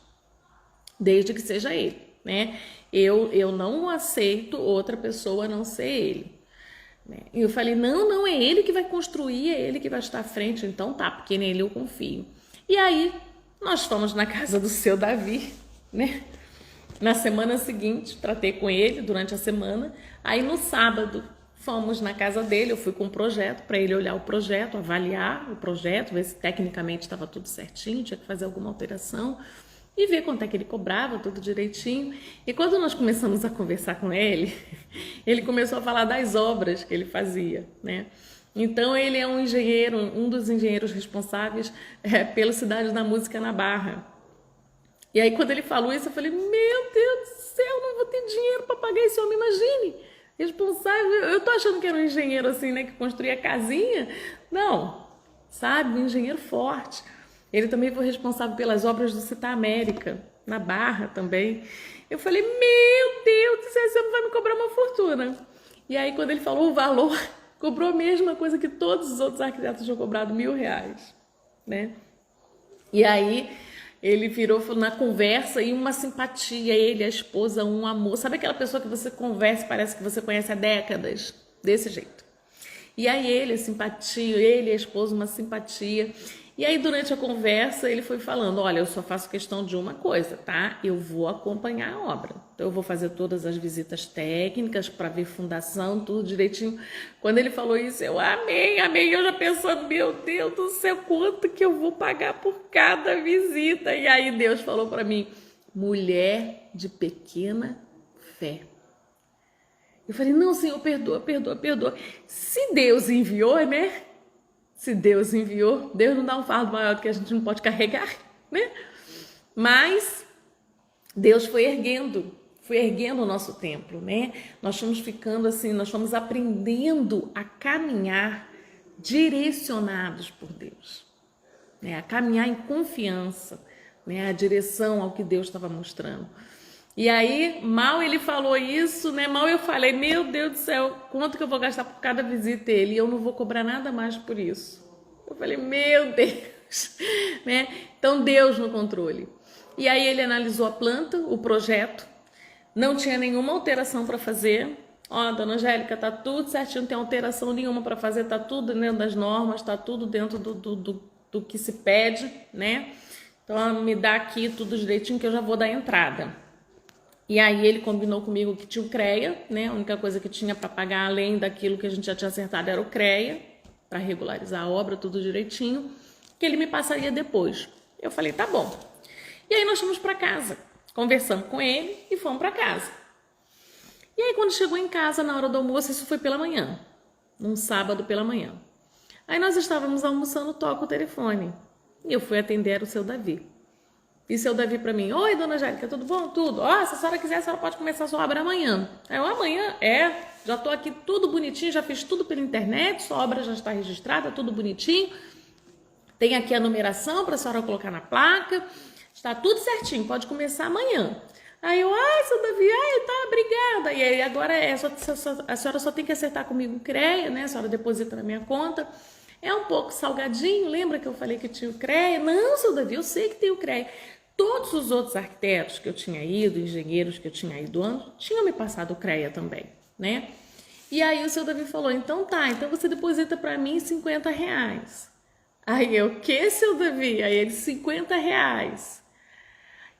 Desde que seja ele, né? Eu não aceito outra pessoa a não ser ele. E eu falei, não, é ele que vai construir, é ele que vai estar à frente. Então tá, porque nele eu confio. E aí, nós fomos na casa do seu Davi, né? Na semana seguinte, tratei com ele durante a semana. Aí no sábado, fomos na casa dele, eu fui com um projeto para ele olhar o projeto, avaliar o projeto, ver se tecnicamente estava tudo certinho, tinha que fazer alguma alteração e ver quanto é que ele cobrava, tudo direitinho. E quando nós começamos a conversar com ele, ele começou a falar das obras que ele fazia, né? Então ele é um engenheiro, um dos engenheiros responsáveis pela Cidade da Música na Barra. E aí quando ele falou isso, eu falei, meu Deus do céu, não vou ter dinheiro para pagar esse homem, imagine, responsável. Eu tô achando que era um engenheiro assim, né, que construía casinha. Não, sabe, um engenheiro forte. Ele também foi responsável pelas obras do Citar América, na Barra também. Eu falei, meu Deus do céu, você não vai me cobrar uma fortuna. E aí quando ele falou o valor, cobrou a mesma coisa que todos os outros arquitetos tinham cobrado, R$1.000, né? E aí ele virou na conversa e uma simpatia, ele, a esposa, um amor. Sabe aquela pessoa que você conversa, parece que você conhece há décadas? Desse jeito. E aí ele, a simpatia, ele e a esposa, uma simpatia. E aí durante a conversa ele foi falando, olha, eu só faço questão de uma coisa, tá? Eu vou acompanhar a obra. Então eu vou fazer todas as visitas técnicas para ver fundação, tudo direitinho. Quando ele falou isso, eu amei. Eu já pensando, meu Deus do céu, quanto que eu vou pagar por cada visita? E aí Deus falou para mim, mulher de pequena fé. Eu falei, não, Senhor, perdoa. Se Deus enviou, né? Se Deus enviou, Deus não dá um fardo maior do que a gente não pode carregar, né? Mas Deus foi erguendo o nosso templo, né? Nós fomos ficando assim, nós fomos aprendendo a caminhar direcionados por Deus, né? A caminhar em confiança, né? A direção ao que Deus estava mostrando. E aí, mal ele falou isso, né? Mal eu falei, meu Deus do céu, quanto que eu vou gastar por cada visita dele? E eu não vou cobrar nada mais por isso. Eu falei, meu Deus, né? Então Deus no controle. E aí ele analisou a planta, o projeto, não tinha nenhuma alteração para fazer. Ó, dona Angélica, tá tudo certinho, não tem alteração nenhuma para fazer, tá tudo dentro das normas, tá tudo dentro do que se pede, né? Então me dá aqui tudo direitinho que eu já vou dar entrada. E aí ele combinou comigo que tinha o CREA, né? A única coisa que tinha para pagar além daquilo que a gente já tinha acertado era o CREA, para regularizar a obra, tudo direitinho, que ele me passaria depois. Eu falei, tá bom. E aí nós fomos para casa, conversamos com ele e fomos para casa. E aí quando chegou em casa, na hora do almoço, isso foi pela manhã, num sábado pela manhã. Aí nós estávamos almoçando, toca o telefone. E eu fui atender o seu Davi. E seu Davi para mim: oi, dona Angélica, tudo bom? Tudo. Ó, se a senhora quiser, a senhora pode começar a sua obra amanhã. Aí eu: amanhã? Já tô aqui tudo bonitinho, já fiz tudo pela internet, sua obra já está registrada, tudo bonitinho. Tem aqui a numeração para a senhora colocar na placa. Está tudo certinho, pode começar amanhã. Aí eu: ai, seu Davi, tá, obrigada. E aí agora a senhora só tem que acertar comigo o CREA, né? A senhora deposita na minha conta. É um pouco salgadinho, lembra que eu falei que tinha o CREA? Não, seu Davi, eu sei que tem o CREA. Todos os outros arquitetos que eu tinha ido, engenheiros que eu tinha ido antes, tinham me passado o CREA também, né? E aí o seu Davi falou: então tá, então você deposita para mim R$50. Aí eu: que, seu Davi? Aí ele: R$50.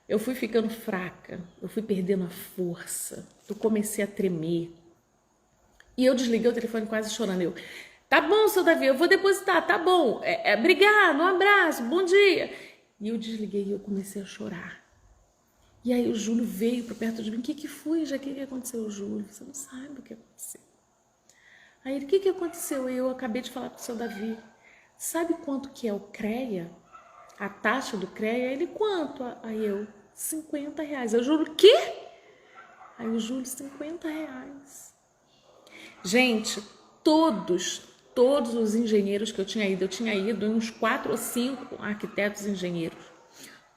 Eu fui ficando fraca, eu fui perdendo a força, eu comecei a tremer. E eu desliguei o telefone quase chorando. Eu: tá bom, seu Davi, eu vou depositar, tá bom. Obrigado, um abraço, bom dia. E eu desliguei e eu comecei a chorar. E aí o Júlio veio para perto de mim: o que foi, já? O que aconteceu, Júlio? Você não sabe o que aconteceu. Aí ele: o que aconteceu? Eu acabei de falar com o seu Davi. Sabe quanto que é o CREA? A taxa do CREA? Ele: quanto? Aí eu: R$50. Eu: Júlio, quê? Aí o Júlio: R$50. Gente, todos os engenheiros que eu tinha ido uns 4 ou 5 arquitetos engenheiros,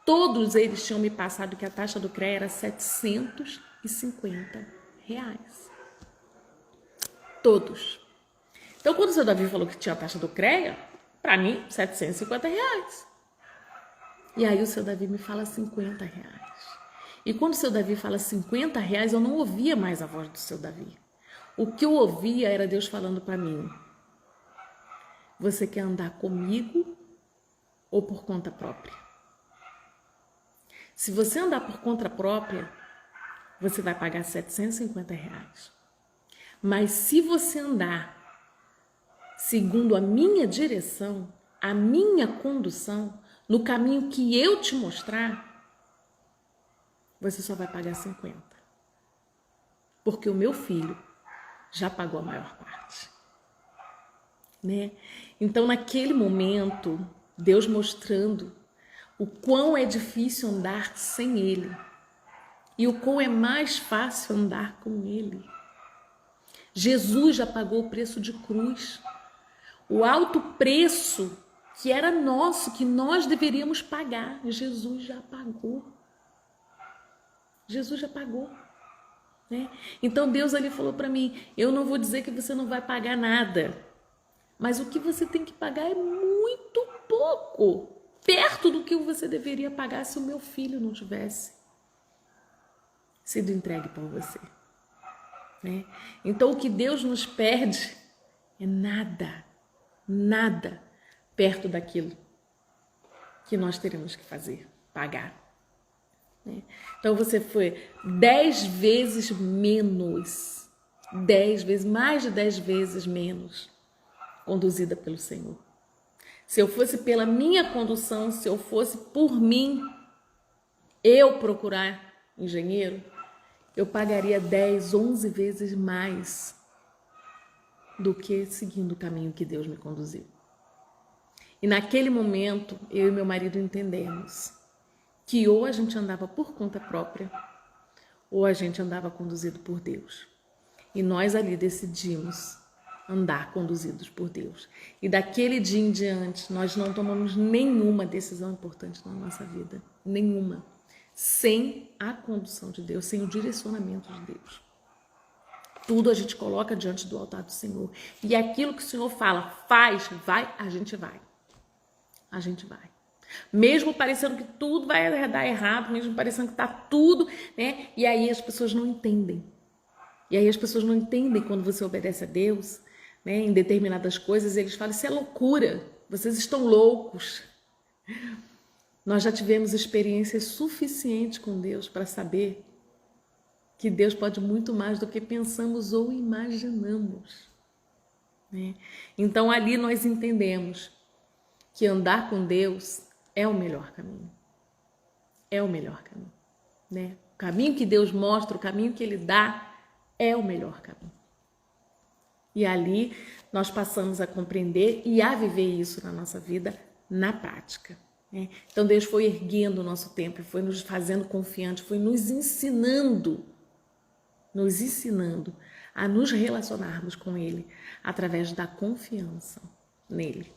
todos eles tinham me passado que a taxa do CREA era R$750. Todos. Então, quando o seu Davi falou que tinha a taxa do CREA, para mim, R$750. E aí o seu Davi me fala R$50. E quando o seu Davi fala R$50, eu não ouvia mais a voz do seu Davi. O que eu ouvia era Deus falando para mim: você quer andar comigo ou por conta própria? Se você andar por conta própria, você vai pagar R$750. Mas se você andar segundo a minha direção, a minha condução, no caminho que eu te mostrar, você só vai pagar 50. Porque o meu filho já pagou a maior parte, né? Então, naquele momento, Deus mostrando o quão é difícil andar sem Ele e o quão é mais fácil andar com Ele. Jesus já pagou o preço de cruz, o alto preço que era nosso, que nós deveríamos pagar. Jesus já pagou. Jesus já pagou. Né? Então Deus ali falou para mim: eu não vou dizer que você não vai pagar nada, mas o que você tem que pagar é muito pouco, perto do que você deveria pagar se o meu filho não tivesse sido entregue por você. Né? Então o que Deus nos pede é nada, nada perto daquilo que nós teremos que fazer, pagar. Então você foi 10 vezes menos, 10 vezes, mais de 10 vezes menos conduzida pelo Senhor. Se eu fosse pela minha condução, se eu fosse por mim, eu procurar engenheiro, eu pagaria 10, 11 vezes mais do que seguindo o caminho que Deus me conduziu. E naquele momento, eu e meu marido entendemos que ou a gente andava por conta própria, ou a gente andava conduzido por Deus. E nós ali decidimos andar conduzidos por Deus. E daquele dia em diante, nós não tomamos nenhuma decisão importante na nossa vida. Nenhuma. Sem a condução de Deus, sem o direcionamento de Deus. Tudo a gente coloca diante do altar do Senhor. E aquilo que o Senhor fala, faz, vai, a gente vai. A gente vai. Mesmo parecendo que tudo vai dar errado, mesmo parecendo que está tudo, né? E aí as pessoas não entendem. E aí as pessoas não entendem quando você obedece a Deus, né? Em determinadas coisas, eles falam: isso é loucura, vocês estão loucos. Nós já tivemos experiências suficientes com Deus para saber que Deus pode muito mais do que pensamos ou imaginamos, né? Então ali nós entendemos que andar com Deus é o melhor caminho. É o melhor caminho, né? O caminho que Deus mostra, o caminho que Ele dá, é o melhor caminho. E ali nós passamos a compreender e a viver isso na nossa vida na prática. Então Deus foi erguendo o nosso templo, foi nos fazendo confiantes, foi nos ensinando a nos relacionarmos com Ele através da confiança nele.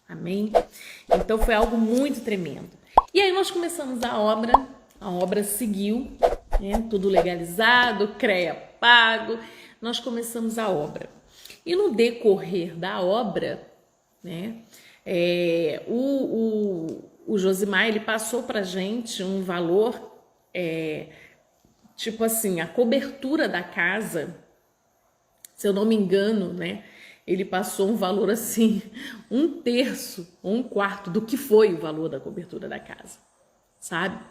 Amém? Então foi algo muito tremendo. E aí nós começamos a obra seguiu, tudo legalizado, CREA pago, nós começamos a obra. E no decorrer da obra, o Josimar, ele passou pra gente um valor, tipo assim, a cobertura da casa, se eu não me engano, ele passou um valor assim, 1/3 ou 1/4 do que foi o valor da cobertura da casa, sabe?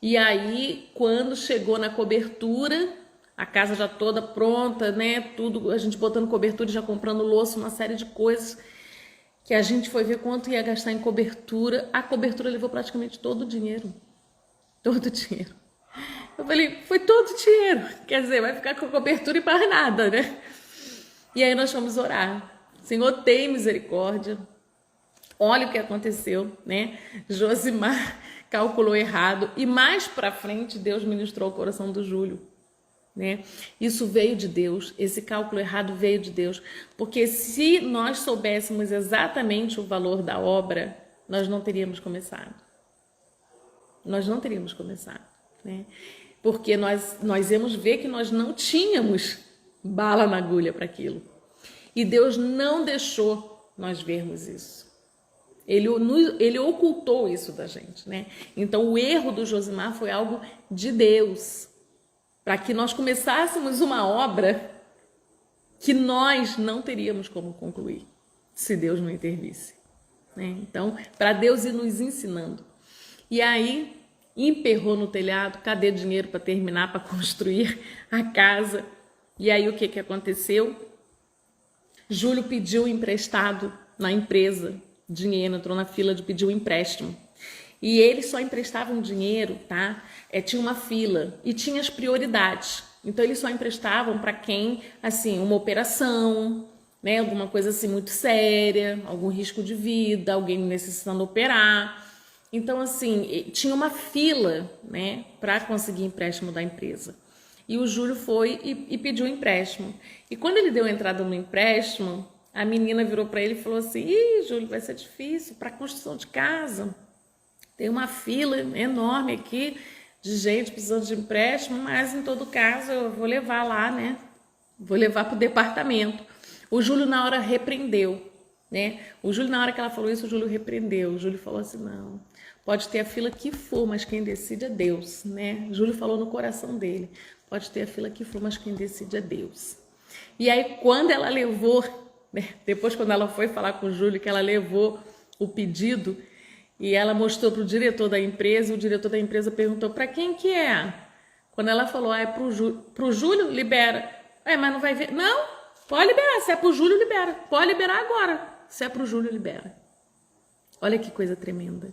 E aí, quando chegou na cobertura, a casa já toda pronta, tudo, a gente botando cobertura, já comprando louça, uma série de coisas, que a gente foi ver quanto ia gastar em cobertura. A cobertura levou praticamente todo o dinheiro. Todo o dinheiro. Eu falei, foi todo o dinheiro. Quer dizer, vai ficar com a cobertura e mais nada, E aí nós fomos orar. Senhor, tem misericórdia. Olha o que aconteceu, Josimar calculou errado. E mais pra frente, Deus ministrou o coração do Júlio. Isso veio de Deus, esse cálculo errado veio de Deus, porque se nós soubéssemos exatamente o valor da obra, nós não teríamos começado. Nós não teríamos começado, porque nós íamos ver que nós não tínhamos bala na agulha para aquilo. E Deus não deixou nós vermos isso. Ele ocultou isso da gente, Então o erro do Josimar foi algo de Deus, para que nós começássemos uma obra que nós não teríamos como concluir, se Deus não intervisse. Então, para Deus ir nos ensinando. E aí, emperrou no telhado, cadê dinheiro para terminar, para construir a casa? E aí, o que aconteceu? Júlio pediu emprestado na empresa, dinheiro, entrou na fila de pedir um empréstimo. E eles só emprestavam dinheiro, tinha uma fila e tinha as prioridades. Então, eles só emprestavam para quem, assim, uma operação, alguma coisa assim muito séria, algum risco de vida, alguém necessitando operar. Então, assim, tinha uma fila, para conseguir empréstimo da empresa. E o Júlio foi e pediu empréstimo. E quando ele deu entrada no empréstimo, a menina virou para ele e falou assim, Júlio, vai ser difícil para a construção de casa. Tem uma fila enorme aqui de gente precisando de empréstimo, mas em todo caso eu vou levar lá, Vou levar para o departamento. O Júlio na hora repreendeu, O Júlio, na hora que ela falou isso, o Júlio repreendeu. O Júlio falou assim, não, pode ter a fila que for, mas quem decide é Deus, O Júlio falou no coração dele, pode ter a fila que for, mas quem decide é Deus. E aí quando ela levou, depois quando ela foi falar com o Júlio, que ela levou o pedido, e ela mostrou para o diretor da empresa, e o diretor da empresa perguntou, para quem que é? Quando ela falou, é para o Júlio, libera. Mas não vai ver. Não, pode liberar. Se é para o Júlio, libera. Pode liberar agora. Se é para o Júlio, libera. Olha que coisa tremenda.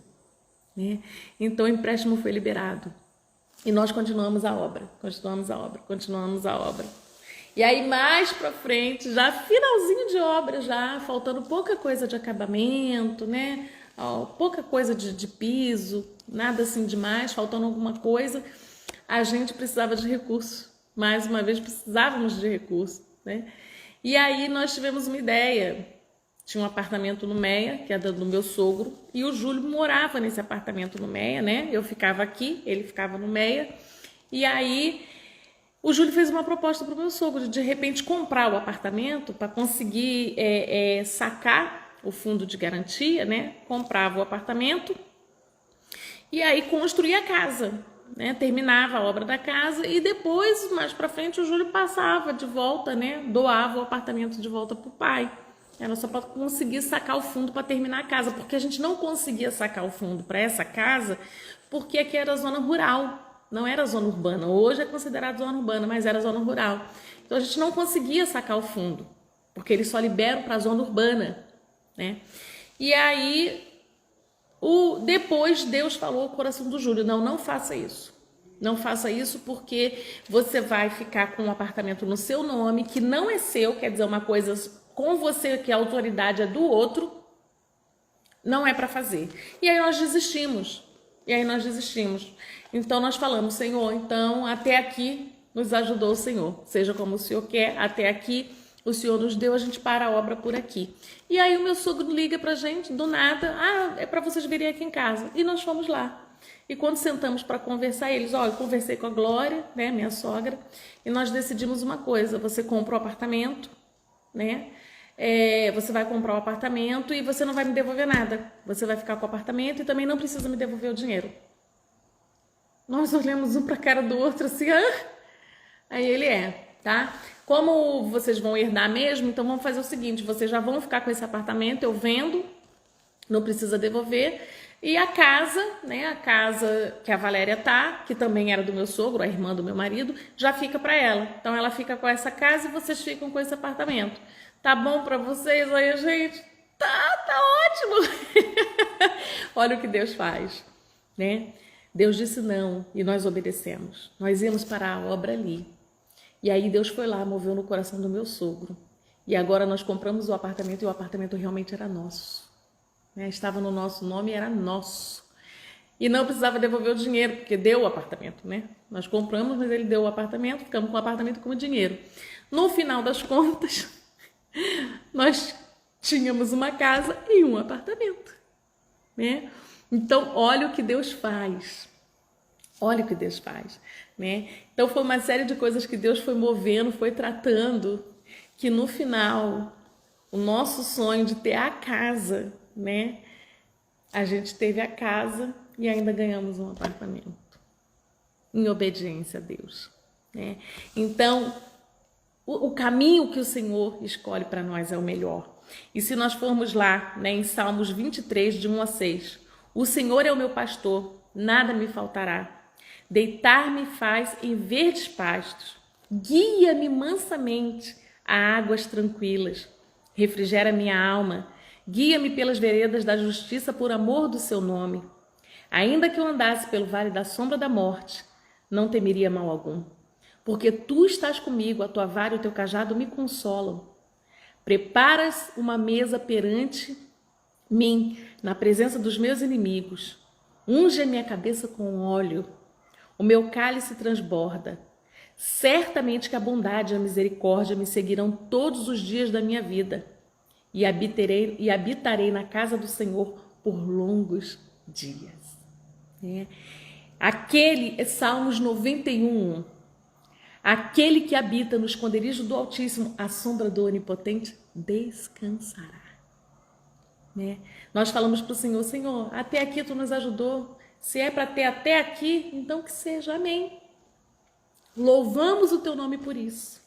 Então o empréstimo foi liberado. E nós continuamos a obra. E aí mais para frente, já finalzinho de obra, já faltando pouca coisa de acabamento, pouca coisa de piso, nada assim demais, faltando alguma coisa, a gente precisava de recurso. Mais uma vez precisávamos de recurso, E aí nós tivemos uma ideia. Tinha um apartamento no Meia, que era do meu sogro, e o Júlio morava nesse apartamento no Meia, Eu ficava aqui, ele ficava no Meia. E aí o Júlio fez uma proposta para o meu sogro de repente comprar o apartamento para conseguir sacar o fundo de garantia, Comprava o apartamento e aí construía a casa, Terminava a obra da casa e depois, mais para frente, o Júlio passava de volta, Doava o apartamento de volta para o pai. Era só para conseguir sacar o fundo para terminar a casa, porque a gente não conseguia sacar o fundo para essa casa porque aqui era zona rural, não era zona urbana. Hoje é considerado zona urbana, mas era zona rural. Então a gente não conseguia sacar o fundo, porque eles só liberam para a zona urbana, E aí, depois Deus falou ao coração do Júlio, não faça isso. Não faça isso porque você vai ficar com um apartamento no seu nome, que não é seu, quer dizer, uma coisa com você, que a autoridade é do outro, não é para fazer. E aí nós desistimos. Então nós falamos, Senhor, então até aqui nos ajudou o Senhor. Seja como o Senhor quer, até aqui o Senhor nos deu, a gente para a obra por aqui. E aí o meu sogro liga pra gente, do nada, é para vocês virem aqui em casa. E nós fomos lá. E quando sentamos para conversar, eles, eu conversei com a Glória, né, minha sogra, e nós decidimos uma coisa: você compra o apartamento, né? Você vai comprar o apartamento e você não vai me devolver nada. Você vai ficar com o apartamento e também não precisa me devolver o dinheiro. Nós olhamos um para a cara do outro assim, Aí ele tá? Como vocês vão herdar mesmo, então vamos fazer o seguinte: vocês já vão ficar com esse apartamento, eu vendo, não precisa devolver. E a casa, né, a casa que a Valéria que também era do meu sogro, a irmã do meu marido, já fica para ela. Então ela fica com essa casa e vocês ficam com esse apartamento. Tá bom para vocês? Aí, gente, tá ótimo. Olha o que Deus faz, né? Deus disse não e nós obedecemos. Nós íamos para a obra ali. E aí Deus foi lá, moveu no coração do meu sogro. E agora nós compramos o apartamento e o apartamento realmente era nosso. Estava no nosso nome e era nosso. E não precisava devolver o dinheiro, porque deu o apartamento, né? Nós compramos, mas ele deu o apartamento, ficamos com o apartamento como dinheiro. No final das contas, nós tínhamos uma casa e um apartamento, né? Então, olha o que Deus faz. Olha o que Deus faz, né? Então, foi uma série de coisas que Deus foi movendo, foi tratando, que no final, o nosso sonho de ter a casa, né? A gente teve a casa e ainda ganhamos um apartamento, em obediência a Deus, né? Então, o caminho que o Senhor escolhe para nós é o melhor. E se nós formos lá, né, em Salmos 23, de 1 a 6, o Senhor é o meu pastor, nada me faltará. Deitar-me faz em verdes pastos, guia-me mansamente a águas tranquilas, refrigera minha alma, guia-me pelas veredas da justiça por amor do seu nome. Ainda que eu andasse pelo vale da sombra da morte, não temeria mal algum, porque tu estás comigo, a tua vara e o teu cajado me consolam. Preparas uma mesa perante mim, na presença dos meus inimigos. Unge a minha cabeça com óleo, o meu cálice transborda. Certamente que a bondade e a misericórdia me seguirão todos os dias da minha vida, e habitarei na casa do Senhor por longos dias. Salmos 91, aquele que habita no esconderijo do Altíssimo, à sombra do Onipotente, descansará. Nós falamos para o Senhor: Senhor, até aqui tu nos ajudou, se é para ter até aqui, então que seja, amém. Louvamos o teu nome por isso.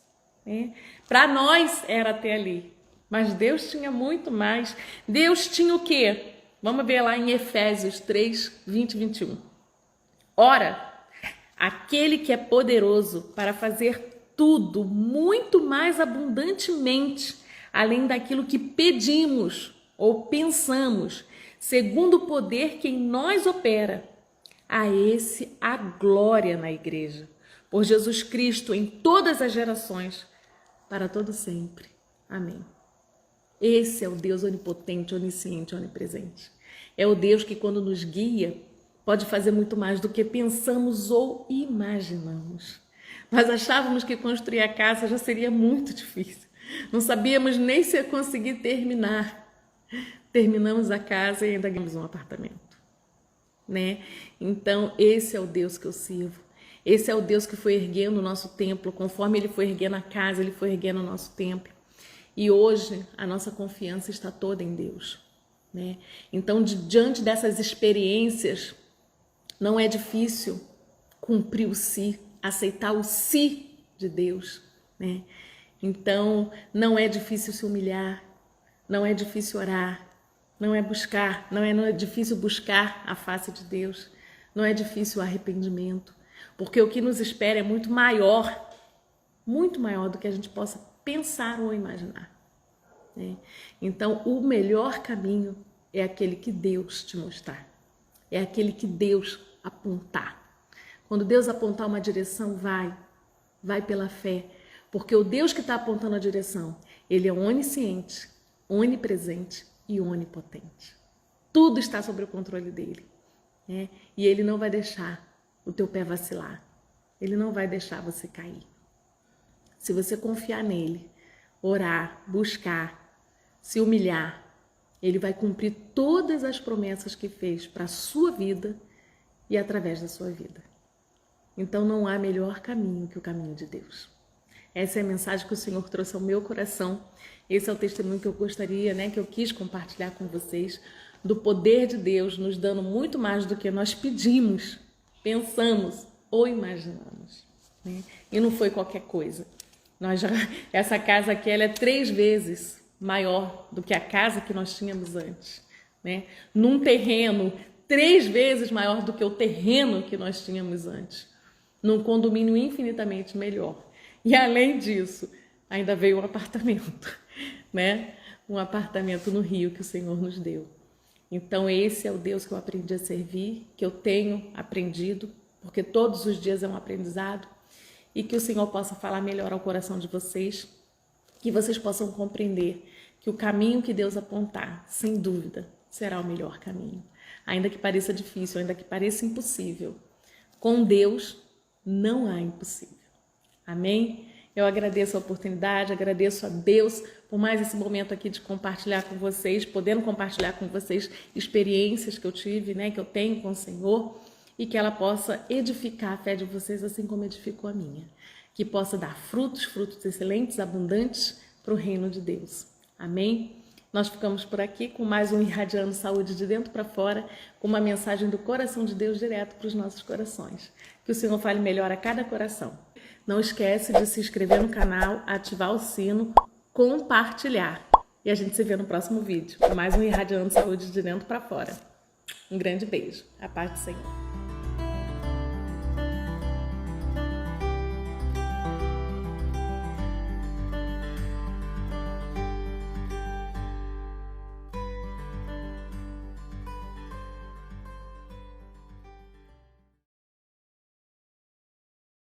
Para nós era até ali, mas Deus tinha muito mais. Deus tinha o quê? Vamos ver lá em Efésios 3, 20 e 21. Ora, aquele que é poderoso para fazer tudo muito mais abundantemente, além daquilo que pedimos ou pensamos, segundo o poder que em nós opera, a esse a glória na igreja, por Jesus Cristo em todas as gerações, para todo sempre. Amém. Esse é o Deus onipotente, onisciente, onipresente. É o Deus que, quando nos guia, pode fazer muito mais do que pensamos ou imaginamos. Nós achávamos que construir a casa já seria muito difícil. Não sabíamos nem se ia conseguir terminar. Terminamos a casa e ainda ganhamos um apartamento, né? Então, esse é o Deus que eu sirvo. Esse é o Deus que foi erguendo o nosso templo. Conforme Ele foi erguendo a casa, Ele foi erguendo o nosso templo. E hoje, a nossa confiança está toda em Deus, né? Então, diante dessas experiências, não é difícil cumprir o si, aceitar o si de Deus, né? Então, não é difícil se humilhar, não é difícil orar, não é difícil buscar a face de Deus, não é difícil o arrependimento, porque o que nos espera é muito maior do que a gente possa pensar ou imaginar, né? Então, o melhor caminho é aquele que Deus te mostrar, é aquele que Deus apontar. Quando Deus apontar uma direção, vai pela fé, Porque o Deus que está apontando a direção, ele é onisciente, onipresente e onipotente. Tudo está sob o controle dele, né? E ele não vai deixar o teu pé vacilar. Ele não vai deixar você cair. Se você confiar nele, orar, buscar, se humilhar, ele vai cumprir todas as promessas que fez para a sua vida e através da sua vida. Então não há melhor caminho que o caminho de Deus. Essa é a mensagem que o Senhor trouxe ao meu coração. Esse é o testemunho que eu gostaria, que eu quis compartilhar com vocês, do poder de Deus nos dando muito mais do que nós pedimos, pensamos ou imaginamos, né? E não foi qualquer coisa. Essa casa aqui, ela é 3 vezes maior do que a casa que nós tínhamos antes, né? Num terreno 3 vezes maior do que o terreno que nós tínhamos antes, num condomínio infinitamente melhor. E além disso, ainda veio um apartamento, né? Um apartamento no Rio que o Senhor nos deu. Então esse é o Deus que eu aprendi a servir, que eu tenho aprendido, porque todos os dias é um aprendizado, e que o Senhor possa falar melhor ao coração de vocês, que vocês possam compreender que o caminho que Deus apontar, sem dúvida, será o melhor caminho. Ainda que pareça difícil, ainda que pareça impossível, com Deus não há impossível. Amém? Eu agradeço a oportunidade, agradeço a Deus por mais esse momento aqui de compartilhar com vocês, podendo compartilhar com vocês experiências que eu tive, que eu tenho com o Senhor, e que ela possa edificar a fé de vocês assim como edificou a minha. Que possa dar frutos excelentes, abundantes para o reino de Deus. Amém? Nós ficamos por aqui com mais um Irradiando Saúde de Dentro para Fora, com uma mensagem do coração de Deus direto para os nossos corações. Que o Senhor fale melhor a cada coração. Não esquece de se inscrever no canal, ativar o sino, compartilhar. E a gente se vê no próximo vídeo. Mais um Irradiando Saúde de Dentro para Fora. Um grande beijo. A paz do Senhor.